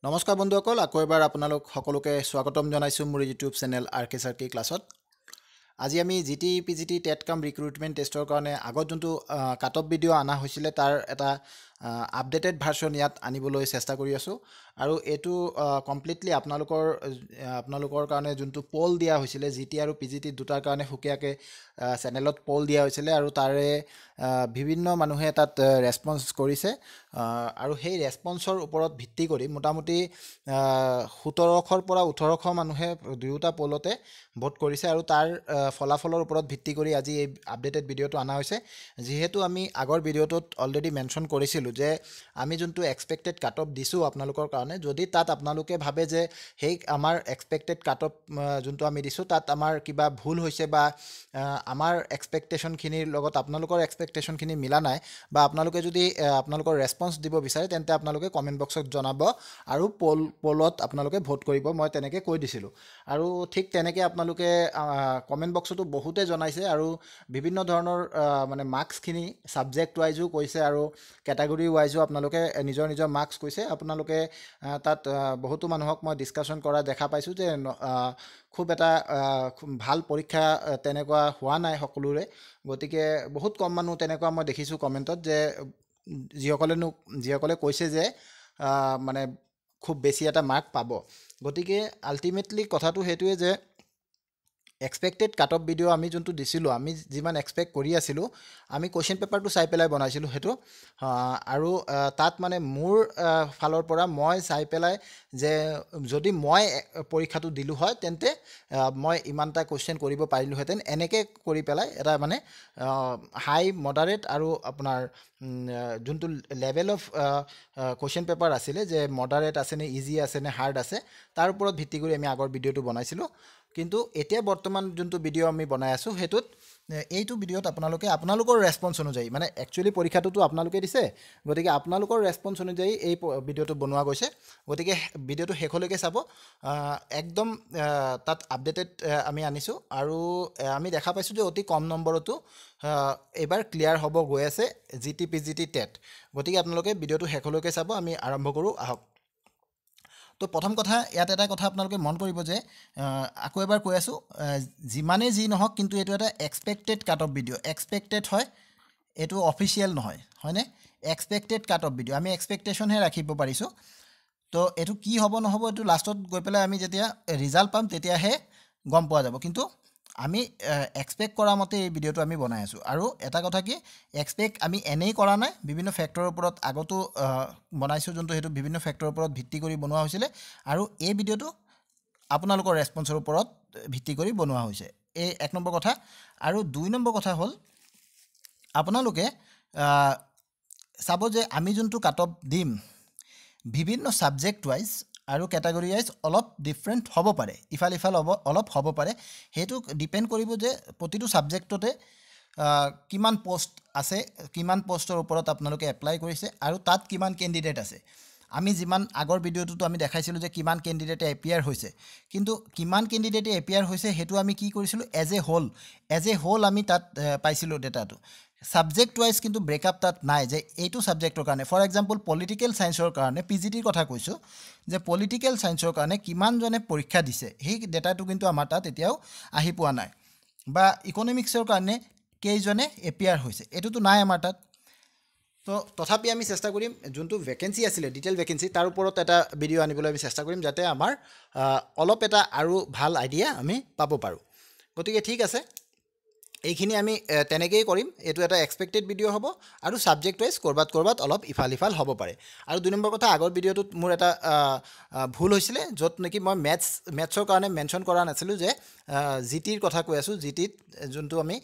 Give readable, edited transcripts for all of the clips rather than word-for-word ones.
নমস্কাৰ বন্ধুসকল, আকৌ এবাৰ আপোনালোক সকলোকে স্বাগতম জনাইছোঁ মোৰ ইউটিউব চেনেল RK ক্লাছত। আজি আমি GT PGT টেট কাম ৰিক্ৰুটমেণ্ট টেষ্টৰ কাৰণে আগত যোনটো কাট অফ ভিডিঅ' অনা হৈছিলে তাৰ এটা আপডেটেড ভাৰ্চন ইয়াত আনিবলৈ চেষ্টা কৰি আছোঁ। আৰু এইটো কমপ্লিটলি আপোনালোকৰ কাৰণে যোনটো পল দিয়া হৈছিলে GT আৰু PGT দুটাৰ কাৰণে সুকীয়াকৈ চেনেলত পল দিয়া হৈছিলে আৰু তাৰে বিভিন্ন মানুহে তাত ৰেছপন্স কৰিছে। আৰু সেই ৰেছপন্সৰ ওপৰত ভিত্তি কৰি মোটামুটি 1700ৰ পৰা 1800 মানুহে দুয়োটা পলতে ভোট কৰিছে আৰু তাৰ ফলাফলৰ ওপৰত ভিত্তি কৰি আজি এই আপডেটেড ভিডিঅ'টো অনা হৈছে। যিহেতু আমি আগৰ ভিডিঅ'টোত অলৰেডি মেনশ্যন কৰিছিলোঁ যে আমি যোনটো এক্সপেক্টেড কাট অফ দিছোঁ আপোনালোকৰ কাৰণে, যদি তাত আপোনালোকে ভাবে যে সেই আমাৰ এক্সপেক্টেড কাট অফ যোনটো আমি দিছোঁ তাত আমাৰ কিবা ভুল হৈছে বা আমাৰ এক্সপেক্টেশ্যনখিনিৰ লগত আপোনালোকৰ এক্সপেক্টেশ্যনখিনি মিলা নাই বা আপোনালোকে যদি আপোনালোকৰ ৰেছপন্স দিব বিচাৰে তেন্তে আপোনালোকে কমেণ্ট বক্সত জনাব আৰু পলত আপোনালোকে ভোট কৰিব, মই তেনেকৈ কৈ দিছিলোঁ। আৰু ঠিক তেনেকৈ আপোনালোকে কমেণ্ট বক্সতো বহুতে জনাইছে আৰু বিভিন্ন ধৰণৰ মানে মাৰ্কছখিনি ছাবজেক্ট ৱাইজো কৈছে আৰু কেটাগৰী ৱাইজো আপোনালোকে নিজৰ নিজৰ মাৰ্কছ কৈছে। আপোনালোকে তাত বহুতো মানুহক মই ডিছকাশ্যন কৰা দেখা পাইছোঁ যে খুব এটা ভাল পৰীক্ষা তেনেকুৱা হোৱা নাই সকলোৰে, গতিকে বহুত কম মানুহ তেনেকুৱা মই দেখিছোঁ কমেণ্টত যে যিসকলে কৈছে যে মানে খুব বেছি এটা মাৰ্ক পাব। গতিকে আল্টিমেটলি কথাটো সেইটোৱে যে এক্সপেক্টেড কাট অফ ভিডিঅ' আমি যোনটো দিছিলোঁ, আমি যিমান এক্সপেক্ট কৰি আছিলোঁ, আমি কুৱেশ্যন পেপাৰটো চাই পেলাই বনাইছিলোঁ সেইটো। আৰু তাত মানে মোৰ ফালৰ পৰা মই চাই পেলাই যে যদি মই পৰীক্ষাটো দিলোঁ হয় তেন্তে মই ইমানটা কুৱেশ্যন কৰিব পাৰিলোঁহেঁতেন, এনেকৈ কৰি পেলাই এটা মানে হাই মডাৰেট আৰু আপোনাৰ যোনটো লেভেল অফ কুৱেশ্যন পেপাৰ আছিলে যে মডাৰেট আছেনে, ইজি আছেনে, হাৰ্ড আছে, তাৰ ওপৰত ভিত্তি কৰি আমি আগৰ ভিডিঅ'টো বনাইছিলোঁ। কিন্তু এতিয়া বৰ্তমান যোনটো ভিডিঅ' আমি বনাই আছোঁ সেইটোত এইটো ভিডিঅ'ত আপোনালোকৰ ৰেছপন্স অনুযায়ী, মানে একচুৱেলি পৰীক্ষাটোতো আপোনালোকে দিছে, গতিকে আপোনালোকৰ ৰেছপন্স অনুযায়ী এই ভিডিঅ'টো বনোৱা গৈছে। গতিকে ভিডিঅ'টো শেষলৈকে চাব, একদম তাত আপডেটেড আমি আনিছোঁ আৰু আমি দেখা পাইছোঁ যে অতি কম নম্বৰতো এইবাৰ ক্লিয়াৰ হ'ব গৈ আছে GT PGT টেট। গতিকে আপোনালোকে ভিডিঅ'টো শেষলৈকে চাব, আমি আৰম্ভ কৰোঁ আহক। তো প্ৰথম কথা, ইয়াত এটা কথা আপোনালোকে মন কৰিব যে আকৌ এবাৰ কৈ আছোঁ, যিমানেই যি নহওক কিন্তু এইটো এটা expected cut off video', expected হয়, এইটো অফিচিয়েল নহয়, হয়নে? এক্সপেক্টেড কাট অফ ভিডিঅ', আমি এক্সপেক্টেশ্যনহে ৰাখিব পাৰিছোঁ। তো এইটো কি হ'ব নহ'ব এইটো লাষ্টত গৈ পেলাই আমি যেতিয়া ৰিজাল্ট পাম তেতিয়াহে গম পোৱা যাব। কিন্তু আমি এক্সপেক্ট কৰা মতে এই ভিডিঅ'টো আমি বনাই আছোঁ। আৰু এটা কথা কি, এক্সপেক্ট আমি এনেই কৰা নাই, বিভিন্ন ফেক্টৰৰ ওপৰত আগতো বনাইছোঁ যোনটো, সেইটো বিভিন্ন ফেক্টৰৰ ওপৰত ভিত্তি কৰি বনোৱা হৈছিলে। আৰু এই ভিডিঅ'টো আপোনালোকৰ ৰেছপন্সৰ ওপৰত ভিত্তি কৰি বনোৱা হৈছে, এই 1 নম্বৰ কথা। আৰু 2 নম্বৰ কথা হ'ল আপোনালোকে চাব যে আমি যোনটো কাট অফ দিম বিভিন্ন ছাবজেক্ট ৱাইজ আৰু কেটাগৰী ৱাইজ অলপ ডিফাৰেণ্ট হ'ব পাৰে, ইফাল অলপ হ'ব পাৰে। সেইটো ডিপেণ্ড কৰিব যে প্ৰতিটো ছাবজেক্টতে কিমান পষ্ট আছে, কিমান পষ্টৰ ওপৰত আপোনালোকে এপ্লাই কৰিছে আৰু তাত কিমান কেণ্ডিডেট আছে। আমি যিমান আগৰ ভিডিঅ'টোতো আমি দেখাইছিলোঁ যে কিমান কেণ্ডিডেটে এপিয়াৰ হৈছে, কিন্তু কিমান কেণ্ডিডেটে এপিয়াৰ হৈছে সেইটো আমি কি কৰিছিলোঁ, এজ এ হোল আমি তাত পাইছিলোঁ ডেটাটো। ছাবজেক্ট ৱাইজ কিন্তু ব্ৰেকআপ তাত নাই যে এইটো ছাবজেক্টৰ কাৰণে, ফৰ এক্সাম্পল পলিটিকেল ছায়েন্সৰ কাৰণে, PGTৰ কথা কৈছোঁ, যে পলিটিকেল ছায়েন্সৰ কাৰণে কিমানজনে পৰীক্ষা দিছে সেই ডেটাটো কিন্তু আমাৰ তাত এতিয়াও আহি পোৱা নাই। বা ইকনমিক্সৰ কাৰণে কেইজনে এপিয়াৰ হৈছে, এইটোতো নাই আমাৰ তাত। তো তথাপি আমি চেষ্টা কৰিম যোনটো ভেকেঞ্চি আছিলে, ডিটেইল ভেকেঞ্চি, তাৰ ওপৰত এটা ভিডিঅ' আনিবলৈ আমি চেষ্টা কৰিম যাতে আমাৰ অলপ এটা আৰু ভাল আইডিয়া আমি পাব পাৰোঁ। গতিকে ঠিক আছে, এইখিনি আমি তেনেকৈয়ে কৰিম। এইটো এটা এক্সপেক্টেড ভিডিঅ' হ'ব আৰু ছাবজেক্ট ৱাইজ ক'ৰবাত অলপ ইফাল হ'ব পাৰে। আৰু 2 নম্বৰ কথা, আগৰ ভিডিঅ'টোত মোৰ এটা ভুল হৈছিলে, য'ত নেকি মই মেথছৰ কাৰণে মেনশ্যন কৰা নাছিলোঁ যে GTৰ কথা কৈ আছোঁ। GTত যোনটো আমি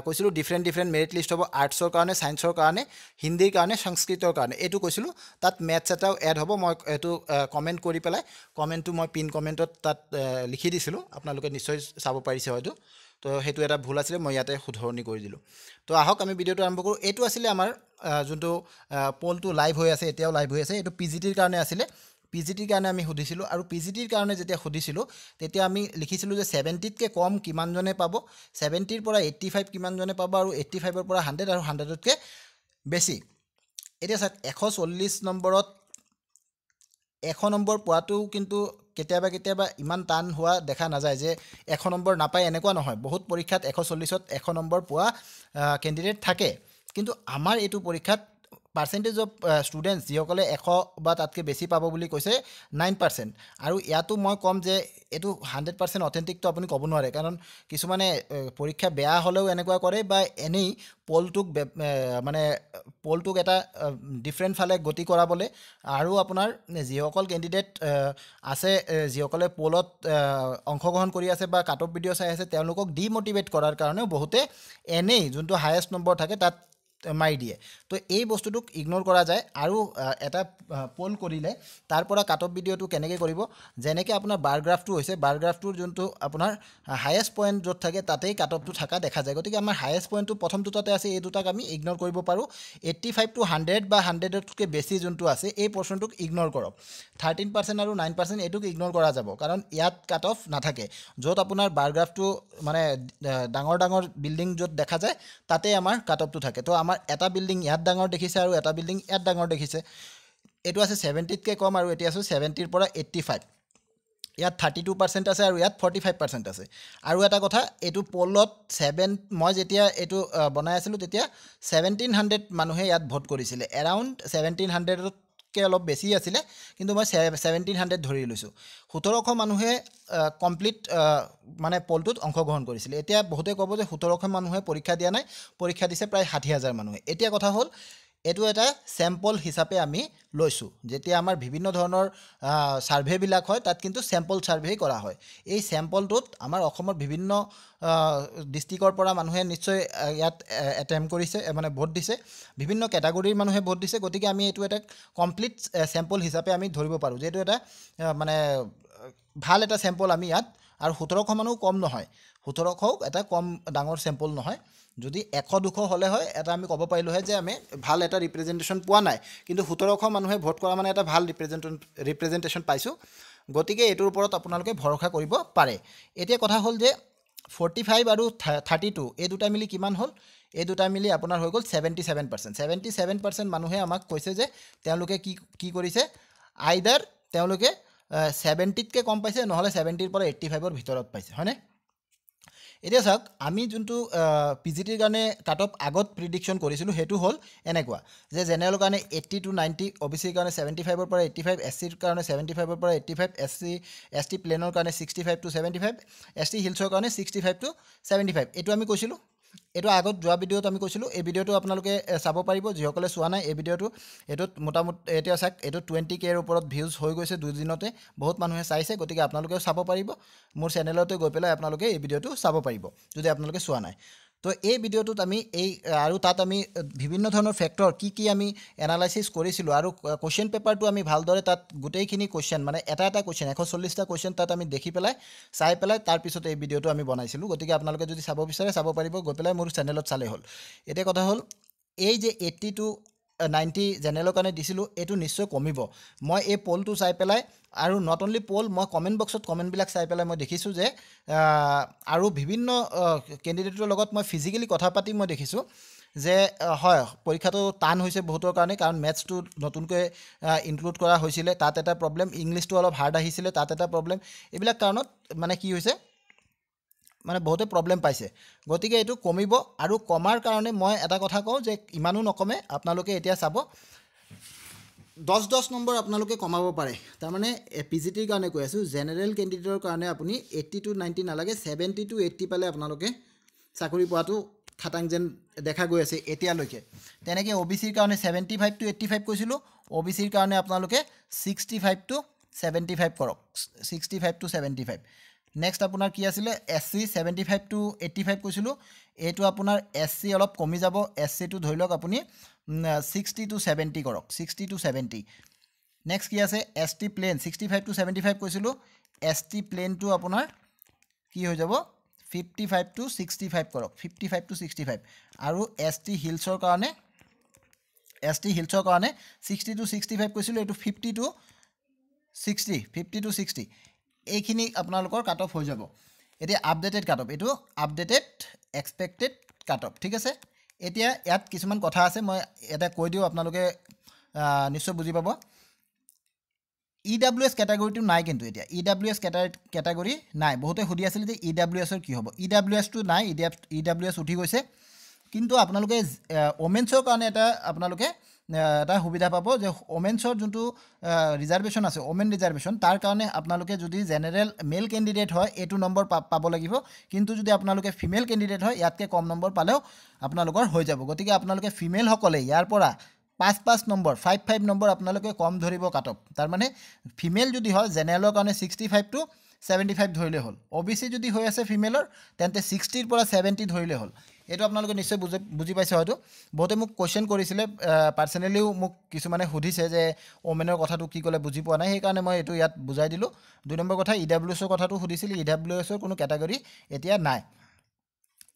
কৈছিলোঁ ডিফাৰেণ্ট মেৰিট লিষ্ট হ'ব, আৰ্টছৰ কাৰণে, ছায়েন্সৰ কাৰণে, হিন্দীৰ কাৰণে, সংস্কৃতৰ কাৰণে, এইটো কৈছিলোঁ। তাত মেথছ এটাও এড হ'ব, মই এইটো কমেণ্ট কৰি পেলাই কমেণ্টটো মই পিন কমেণ্টত তাত লিখি দিছিলোঁ, আপোনালোকে নিশ্চয় চাব পাৰিছে হয়তো। তো সেইটো এটা ভুল আছিলে, মই ইয়াতে শুধৰণি কৰি দিলোঁ। তো আহক আমি ভিডিঅ'টো আৰম্ভ কৰোঁ। এইটো আছিলে আমাৰ যোনটো পলটো লাইভ হৈ আছে, এতিয়াও লাইভ হৈ আছে। এইটো PGTৰ কাৰণে আছিলে, PGTৰ কাৰণে আমি সুধিছিলোঁ। আৰু PGTৰ কাৰণে যেতিয়া সুধিছিলোঁ তেতিয়া আমি লিখিছিলোঁ যে 70তকৈ কম কিমানজনে পাব, 70ৰ পৰা 85 কিমানজনে পাব, আৰু 85ৰ পৰা 100 আৰু 100তকৈ বেছি। এতিয়া চাওক, 140 নম্বৰত 100 নম্বৰ পোৱাটো কিন্তু কেতিয়াবা কেতিয়াবা ইমান টান হোৱা দেখা নাযায় যে 100 নম্বৰ নাপায় এনেকুৱা নহয় বহুত পৰীক্ষাত 140ত 100 নম্বৰ পোৱা কেণ্ডিডেট থাকে কিন্তু আমাৰ এইটো পৰীক্ষাত পাৰ্চেণ্টেজ অফ ষ্টুডেণ্টছ যিসকলে 100 বা তাতকৈ বেছি পাব বুলি কৈছে 9% আৰু ইয়াতো মই ক'ম যে এইটো 100% অথেণ্টিকটো আপুনি ক'ব নোৱাৰে কাৰণ কিছুমানে পৰীক্ষা বেয়া হ'লেও এনেকুৱা কৰে বা এনেই পলটোক এটা ডিফাৰেণ্ট ফালে গতি কৰাবলৈ আৰু আপোনাৰ যিসকল কেণ্ডিডেট আছে যিসকলে পলত অংশগ্ৰহণ কৰি আছে বা কাট অফ ভিডিঅ' চাই আছে তেওঁলোকক ডিমটিভেট কৰাৰ কাৰণেও বহুতে এনেই যোনটো হায়েষ্ট নম্বৰ থাকে তাত মাৰি দিয়ে তো এই বস্তুটোক ইগন'ৰ কৰা যায় আৰু এটা পল কৰিলে তাৰ পৰা কাট অফ ভিডিঅ'টো কেনেকৈ কৰিব যেনেকৈ আপোনাৰ বাৰ গ্ৰাফটো হৈছে বাৰ গ্ৰাফটোৰ যোনটো আপোনাৰ হায়েষ্ট পইণ্ট য'ত থাকে তাতেই কাট অফটো থকা দেখা যায় গতিকে আমাৰ হায়েষ্ট পইণ্টটো প্ৰথম দুটাতে আছে এই দুটাক আমি ইগন'ৰ কৰিব পাৰোঁ 85 to 100 বা 100তকৈ বেছি যোনটো আছে এই পৰ্চনটোক ইগন'ৰ কৰক 13% আৰু 9% এইটোক ইগন'ৰ কৰা যাব কাৰণ ইয়াত কাট অফ নাথাকে য'ত আপোনাৰ বাৰ গ্ৰাফটো মানে ডাঙৰ ডাঙৰ বিল্ডিং য'ত দেখা যায় তাতে আমাৰ কাট অফটো থাকে তো আমাৰ এটা বিল্ডিং ইয়াত ডাঙৰ দেখিছে আৰু এটা বিল্ডিং ইয়াত ডাঙৰ দেখিছে এইটো আছে 70তকৈ কম আৰু এতিয়া আছোঁ 70ৰ পৰা 85 ইয়াত 32% আছে আৰু ইয়াত 45% আছে আৰু এটা কথা এইটো পলত মই যেতিয়া এইটো বনাই আছিলোঁ তেতিয়া 1700 মানুহে ইয়াত ভোট কৰিছিলে এৰাউণ্ড 1700তকৈ অলপ বেছি আছিলে কিন্তু মই 1700 ধৰি লৈছোঁ 1700 মানুহে কমপ্লিট মানে পলটোত অংশগ্ৰহণ কৰিছিলে এতিয়া বহুতে ক'ব যে 1700 মানুহে পৰীক্ষা দিয়া নাই পৰীক্ষা দিছে প্ৰায় 60,000 মানুহে এতিয়া কথা হ'ল এইটো এটা চেম্পল হিচাপে আমি লৈছোঁ যেতিয়া আমাৰ বিভিন্ন ধৰণৰ ছাৰ্ভেবিলাক হয় তাত কিন্তু চেম্পল ছাৰ্ভে কৰা হয় এই চেম্পলটোত আমাৰ অসমৰ বিভিন্ন ডিষ্ট্ৰিক্টৰ পৰা মানুহে নিশ্চয় ইয়াত এটেম্প কৰিছে মানে ভোট দিছে বিভিন্ন কেটাগৰীৰ মানুহে ভোট দিছে গতিকে আমি এইটো এটা কমপ্লিট চেম্পল হিচাপে আমি ধৰিব পাৰোঁ যে এইটো এটা মানে ভাল এটা চেম্পল আমি ইয়াত আৰু 1700 মানুহ কম নহয় 1700 এটা কম ডাঙৰ চেম্পল নহয় যদি 100-200 হ'লে হয় এটা আমি ক'ব পাৰিলোঁ হয় যে আমি ভাল এটা ৰিপ্ৰেজেণ্টেশ্যন পোৱা নাই কিন্তু 1700 মানুহে ভোট কৰা মানে এটা ভাল ৰিপ্ৰেজেণ্টেশ্যন পাইছোঁ গতিকে এইটোৰ ওপৰত আপোনালোকে ভৰসা কৰিব পাৰে এতিয়া কথা হ'ল যে 45 আৰু 32 এই দুটা মিলি কিমান হ'ল এই দুটা মিলি আপোনাৰ হৈ গ'ল 77% মানুহে আমাক কৈছে যে তেওঁলোকে কি কৰিছে আইদাৰ তেওঁলোকে 70তকৈ কম পাইছে নহ'লে 70ৰ পৰা 85ৰ ভিতৰত পাইছে হয়নে এতিয়া চাওক আমি যোনটো PGTৰ কাৰণে কাট অফ আগত প্ৰিডিকশ্যন কৰিছিলোঁ সেইটো হ'ল এনেকুৱা যে জেনেৰেলৰ কাৰণে 80 to 90 OBCৰ কাৰণে 75ৰ পৰা 85 SCৰ কাৰণে 75ৰ পৰা 85 ST প্লেনৰ কাৰণে 65 to 75 ST হিলছৰ কাৰণে 65 to 75 এইটো আমি কৈছিলোঁ এইটো আগত যোৱা ভিডিঅ'ত আমি কৈছিলোঁ এই ভিডিঅ'টো আপোনালোকে চাব পাৰিব যিসকলে চোৱা নাই এই ভিডিঅ'টো এইটোত মোটামুটি এতিয়া চাওক এইটো 20Kৰ ওপৰত ভিউজ হৈ গৈছে দুদিনতে বহুত মানুহে চাইছে গতিকে আপোনালোকেও চাব পাৰিব মোৰ চেনেলতে গৈ পেলাই আপোনালোকে এই ভিডিঅ'টো চাব পাৰিব যদি আপোনালোকে চোৱা নাই তো এই ভিডিঅ'টোত আমি আৰু তাত আমি বিভিন্ন ধৰণৰ ফেক্টৰ কি আমি এনালাইচিছ কৰিছিলোঁ আৰু কুৱেশ্যন পেপাৰটো আমি ভালদৰে তাত গোটেইখিনি কুৱেশ্যন মানে এটা কুৱেশ্যন 140টা কুৱেশ্যন তাত আমি দেখি পেলাই চাই পেলাই তাৰপিছত এই ভিডিঅ'টো আমি বনাইছিলোঁ গতিকে আপোনালোকে যদি চাব বিচাৰে চাব পাৰিব গৈ পেলাই মোৰ চেনেলত চালেই হ'ল এতিয়া কথা হ'ল এই যে 80 to 90 জেনেৰেলৰ কাৰণে দিছিলোঁ এইটো নিশ্চয় কমিব মই এই পলটো চাই পেলাই আৰু নট অনলি পল মই কমেণ্ট বক্সত কমেণ্টবিলাক চাই পেলাই মই দেখিছোঁ যে আৰু বিভিন্ন কেণ্ডিডেটৰ লগত মই ফিজিকেলি কথা পাতি মই দেখিছোঁ যে হয় পৰীক্ষাটো টান হৈছে বহুতৰ কাৰণে কাৰণ মেথছটো নতুনকৈ ইনক্লুড কৰা হৈছিলে তাত এটা প্ৰব্লেম ইংলিছটো অলপ হাৰ্ড আহিছিলে তাত এটা প্ৰব্লেম এইবিলাক কাৰণত মানে কি হৈছে মানে বহুতে প্ৰব্লেম পাইছে গতিকে এইটো কমিব আৰু কমাৰ কাৰণে মই এটা কথা কওঁ যে ইমানো নকমে আপোনালোকে এতিয়া চাব 10 নম্বৰ আপোনালোকে কমাব পাৰে তাৰমানে PGTৰ কাৰণে কৈ আছোঁ জেনেৰেল কেণ্ডিডেটৰ কাৰণে আপুনি 80 to 90 নালাগে 70 to 80 পালে আপোনালোকে চাকৰি পোৱাটো খাটাং যেন দেখা গৈ আছে এতিয়ালৈকে তেনেকৈ OBCৰ কাৰণে 75 to 85 কৈছিলোঁ OBCৰ কাৰণে আপোনালোকে 65 to 75 কৰক 65 to 75 নেক্সট আপোনাৰ কি আছিলে SC 75 to 85 কৈছিলোঁ এইটো আপোনাৰ SC অলপ কমি যাব SCটো ধৰি লওক আপুনি 60 to 70 কৰক 60 to 70 নেক্সট কি আছে ST প্লেন 65 to 75 কৈছিলোঁ ST প্লেনটো আপোনাৰ কি হৈ যাব 55 to 65 কৰক 55 to 65 আৰু ST হিলছৰ কাৰণে 60 to 65 কৈছিলোঁ এইটো 50 to 60 এইখিনি আপোনালোকৰ কাট অফ হৈ যাব এতিয়া আপডেটেড কাট অফ এইটো আপডেটেড এক্সপেক্টেড কাট অফ ঠিক আছে এতিয়া ইয়াত কিছুমান কথা আছে মই এটা কৈ দিওঁ আপোনালোকে নিশ্চয় বুজি পাব EWS কেটাগৰীটো নাই কিন্তু এতিয়া EWS কেটাগৰী নাই বহুতে সুধি আছিল যে EWSৰ কি হ'ব EWSটো নাই EWS উঠি গৈছে কিন্তু আপোনালোকে ওমেন্সৰ কাৰণে এটা আপোনালোকে এটা সুবিধা পাব যে ওমেন্সৰ যোনটো ৰিজাৰ্ভেশ্যন আছে ওমেন ৰিজাৰ্ভেশ্যন তাৰ কাৰণে আপোনালোকে যদি জেনেৰেল মেল কেণ্ডিডেট হয় এইটো নম্বৰ পাব লাগিব কিন্তু যদি আপোনালোকে ফিমেল কেণ্ডিডেট হয় ইয়াতকৈ কম নম্বৰ পালেও আপোনালোকৰ হৈ যাব গতিকে আপোনালোকে ফিমেলসকলে ইয়াৰ পৰা 5 নম্বৰ 5 নম্বৰ আপোনালোকে কম ধৰিব কাট অফ তাৰমানে ফিমেল যদি হয় জেনেৰেলৰ কাৰণে 65 to 75 ধৰিলে হ'ল OBC যদি হৈ আছে ফিমেলৰ তেন্তে 60 পৰা 70 ধৰিলে হ'ল এইটো আপোনালোকে নিশ্চয় বুজি পাইছে হয়তো বহুতে মোক কোৱেশ্চন কৰিছিলে পাৰ্সোনেলিও মোক কিছুমানে সুধিছে যে ওমেনৰ কথাটো কি ক'লে বুজি পোৱা নাই সেইকাৰণে মই এইটো ইয়াত বুজাই দিলোঁ 2 নম্বৰ কথা EWSৰ কথাটো সুধিছিল EWSৰ কোনো কেটাগৰী এতিয়া নাই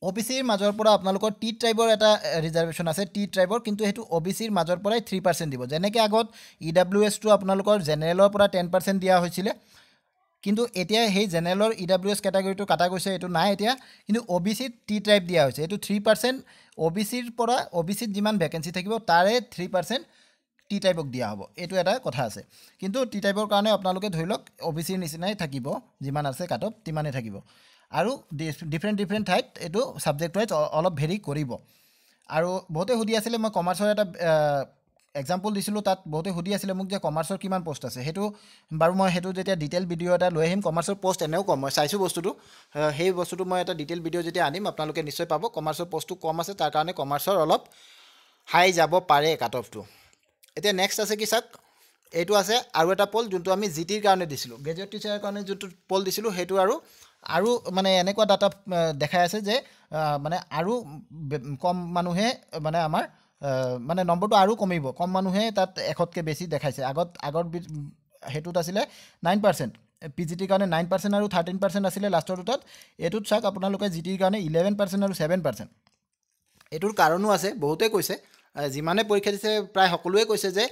OBCৰ মাজৰ পৰা আপোনালোকৰ T ট্ৰাইবৰ এটা ৰিজাৰ্ভেশ্যন আছে T ট্ৰাইবৰ কিন্তু হেতু OBCৰ মাজৰ পৰাই 3% দিব যেনেকৈ আগত EWSটো আপোনালোকৰ জেনেৰেলৰ পৰা 10% দিয়া হৈছিল কিন্তু এতিয়া সেই জেনেৰেলৰ EWS কেটাগৰীটো কাটা গৈছে এটো নাই এতিয়া কিন্তু OBC T ট্ৰাইব দিয়া হৈছে এটো 3% OBCৰ পৰা OBCত যিমান ভ্যাকেন্সি থাকিব তাৰে 3% T টাইপক দিয়া হ'ব এটো এটা কথা আছে কিন্তু T টাইপৰ কাৰণে আপোনালোকে ধৰি লওক OBCৰ নিচিনাই থাকিব যিমান আছে কাট অফ তিমানে থাকিব আৰু ডিফাৰেন্ট ঠাইত এটো সাবজেক্ট ওয়াইজ অলপ ভেৰি কৰিব আৰু বহুতে সুধি আছিল মই কমাৰ্চৰ এটা এক্সাম্পল দিছিলো তাত বহুতে সুধি আছিল মোক যে কমাৰ্চৰ কিমান পোষ্ট আছে হেতু বাৰু মই হেতু যেতিয়া ডিটেইল ভিডিও এটা লৈ আহিম কমাৰ্চৰ পোষ্ট এনেও কম মই চাইছো বস্তুটো সেই বস্তুটো মই এটা ডিটেইল ভিডিও যেতিয়া আনিম আপোনালোকে নিশ্চয় পাব কমাৰ্চৰ পোষ্টটো কম আছে তাৰ কাৰণে কমাৰ্চৰ অলপ হাই যাব পাৰে কাট অফটো এতিয়া নেক্সট আছে কি সাক এইটো আছে আৰু এটা পোল যোনটো আমি জিটিৰ কাৰণে দিছিলো গ্ৰেজুৱেট টিচাৰৰ কাৰণে যোনটো পোল দিছিলো হেতু আৰু মানে এনেকুৱা ডাটা দেখাই আছে যে মানে আৰু কম মানুহে মানে আমাৰ মানে নম্বৰটো আৰু কমিব কম মানুহে তাত এখতকে বেছি দেখাইছে আগৰ হেতুত আছিল 9% PGT কাৰণে 9% আৰু 13% আছিল লাষ্টৰ দুটাত এটুত চাক আপোনালোকে জিটিৰ কাৰণে 11% আৰু 7% এটুৰ কাৰণো আছে বহুতে কৈছে যিমানে পৰীক্ষা দিছে প্ৰায় সকলোৱে কৈছে যে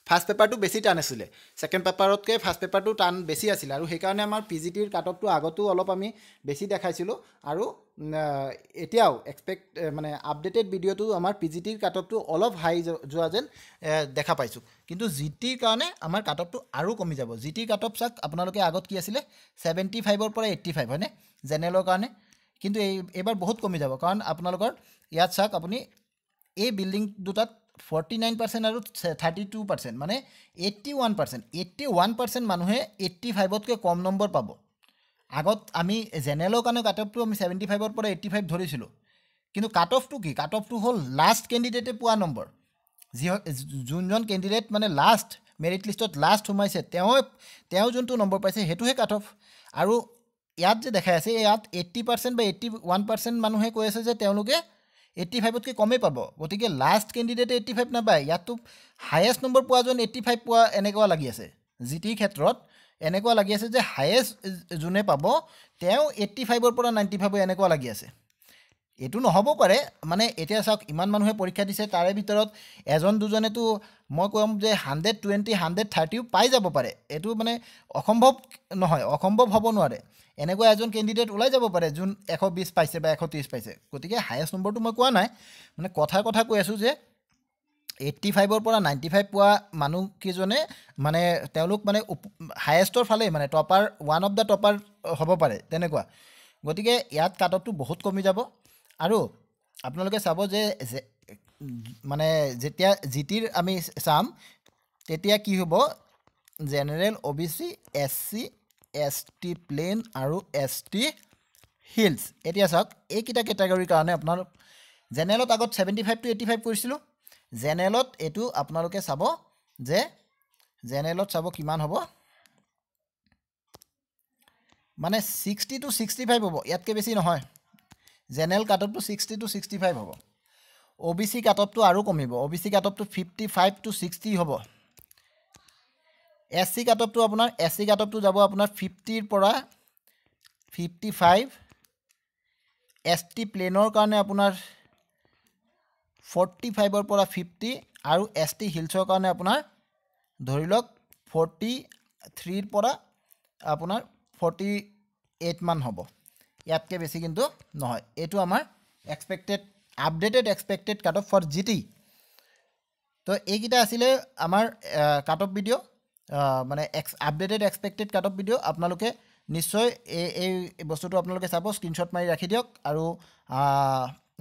ফাৰ্স্ট পেপাৰটো বেছি টান আছিল সেকেন্ড পেপাৰতকৈ ফাৰ্স্ট পেপাৰটো টান বেছি আছিল আৰু সেই কাৰণে আমাৰ PGTৰ কাট অফটো আগতো অলপ আমি বেছি দেখাইছিলো আৰু এতিয়াও এক্সপেক্ট মানে আপডেটেড ভিডিওটো আমাৰ PGTৰ কাট অফটো অলপ হাই যোৱা যেন দেখা পাইছো কিন্তু জিটিৰ কাৰণে আমাৰ কাট অফটো আৰু কমি যাব জিটিৰ কাট অফ চাক আপোনালোকে আগত কি আছিল 75 ৰ পৰা 85 হয়নে জেনেৰেলৰ কাৰণে কিন্তু এবাৰ বহুত কমি যাব কাৰণ আপোনালোকৰ ইয়াত চাক আপুনি এই বিল্ডিং দুটাত 49% আৰু 32% মানে 81% মানুহে 85তকৈ কম নম্বৰ পাব আগত আমি জেনেৰেলৰ কাৰণে কাট অফটো আমি 75 ৰ পৰা 85 ধৰিছিলো কিন্তু কাট অফটো কি কাট অফটো হ'ল লাষ্ট ক্যান্ডিডেটে পোৱা নম্বৰ যোনজন ক্যান্ডিডেট মানে লাষ্ট মেৰিট লিষ্টত লাষ্ট সোমাইছে তেওঁ যোনটো নম্বৰ পাইছে হেতুহে কাট অফ আৰু ইয়াত যে দেখাই আছে ইয়াত 80% বা 81% মানুহে কৈ আছে যে তেওঁলোকে 85তকৈ কমে পাব গতিকে লাষ্ট ক্যান্ডিডেটে 85 নাপায় ইয়াতো হাইয়েস্ট নম্বৰ পোৱা জন 85 পোৱা এনেকুৱা লাগি আছে জিটি ক্ষেত্ৰত এনেকুৱা লাগি আছে যে হাইয়েস্ট জুনে পাব তেওঁ 85 ৰ পৰা 95 এনেকুৱা লাগি আছে এটো নহব পাৰে মানে এতিয়া চাওক ইমান মানুহে পৰীক্ষা দিছে তাৰে ভিতৰত এজন দুজনেতো মই কম যে 120 130 পাই যাব পাৰে এটো মানে অসম্ভৱ নহয় অসম্ভৱ হ'ব নোৱাৰে এনেকুৱা এজন ক্যান্ডিডেট ওলাই যাব পাৰে যোন 120 পাইছে বা 130 পাইছে গতিকে হাইয়েস্ট নম্বৰটো মই কোৱা নাই মানে কথা কৈ আছো যে 85 ৰ পৰা 95 পোৱা মানুহ কিজনে মানে তেওঁলোক মানে হাইয়েস্টৰ ফালে মানে topper one of the topper হ'ব পাৰে তেনেকুৱা গতিকে ইয়াত কাট অফটো বহুত কমি যাব আৰু আপোনালোকে চাব যে মানে যেতিয়া জিটিৰ আমি চাম তেতিয়া কি হ'ব general OBC SC ST plain আৰু ST হিলছ এতিয়া চাওক এইকিটা কেটাগৰীৰ কাৰণে আপোনাৰ জেনেৰেলত আগত 75 to 85 কৰিছিলো জেনেৰেলত এটো আপোনালোকে চাব যে জেনেৰেলত চাব কিমান হ'ব মানে 60 to 65 হ'ব ইয়াতকে বেছি নহয় জেনেৰেল কাট অফটো 60 to 65 হ'ব OBC কাট অফটো আৰু কমিব OBC কাট অফটো 55 to 60 হ'ব SC কাট অফটো আপোনাৰ SC কাট অফটো যাব আপোনাৰ 50 ৰ পৰা 55 ST প্লেনৰ কাৰণে আপোনাৰ 45 ৰ পৰা 50 আৰু ST হিলছৰ কাৰণে আপোনাৰ ধৰি লওক 43 ৰ পৰা আপোনাৰ 48 মান হ'ব ইয়াতকে বেছি কিন্তু নহয় এটো আমাৰ updated expected cut off for GT তো এইকিটা আছিল আমাৰ কাট অফ ভিডিও মানে updated expected cut off video' আপোনালোকে নিশ্চয় এই বস্তুটো আপোনালোকে চাব, স্ক্ৰীনশ্বট মাৰি ৰাখি দিয়ক, আৰু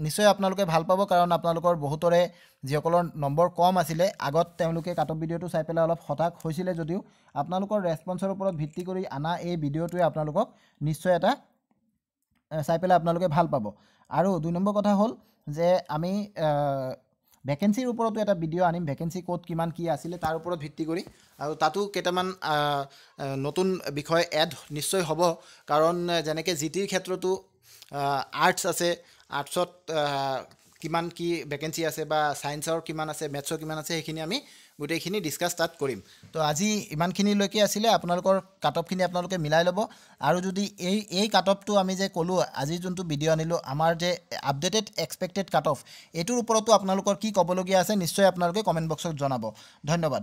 নিশ্চয় আপোনালোকে ভাল পাব, কাৰণ আপোনালোকৰ বহুতৰে যিসকলৰ নম্বৰ কম আছিলে আগত তেওঁলোকে কাট অফ ভিডিঅ'টো চাই পেলাই অলপ হতাশ হৈছিলে, যদিও আপোনালোকৰ ৰেছপন্সৰ ওপৰত ভিত্তি কৰি আনা এই ভিডিঅ'টোৱে আপোনালোকক নিশ্চয় এটা চাই পেলাই আপোনালোকে ভাল পাব। আৰু 2 নম্বৰ কথা হ'ল যে আমি ভেকেঞ্চিৰ ওপৰতো এটা ভিডিঅ' আনিম, ভেকেঞ্চি ক'ত কিমান কি আছিলে তাৰ ওপৰত ভিত্তি কৰি, আৰু তাতো কেইটামান নতুন বিষয় এড নিশ্চয় হ'ব, কাৰণ যেনেকৈ জিটিৰ ক্ষেত্ৰতো আৰ্টছ আছে, আৰ্টছত কিমান কি ভেকেঞ্চি আছে, বা ছায়েন্সৰ কিমান আছে, মেথছৰ কিমান আছে, সেইখিনি আমি গোটেইখিনি ডিছকাছ তাত কৰিম। তো আজি ইমানখিনিলৈকে আছিলে, আপোনালোকৰ কাট অফখিনি আপোনালোকে মিলাই ল'ব। আৰু যদি এই কাট অফটো আমি যে ক'লোঁ, আজি যোনটো ভিডিঅ' আনিলোঁ, আমাৰ যে আপডেটেড এক্সপেক্টেড কাট অফ, এইটোৰ ওপৰতো আপোনালোকৰ কি ক'বলগীয়া আছে নিশ্চয় আপোনালোকে কমেণ্ট বক্সত জনাব। ধন্যবাদ।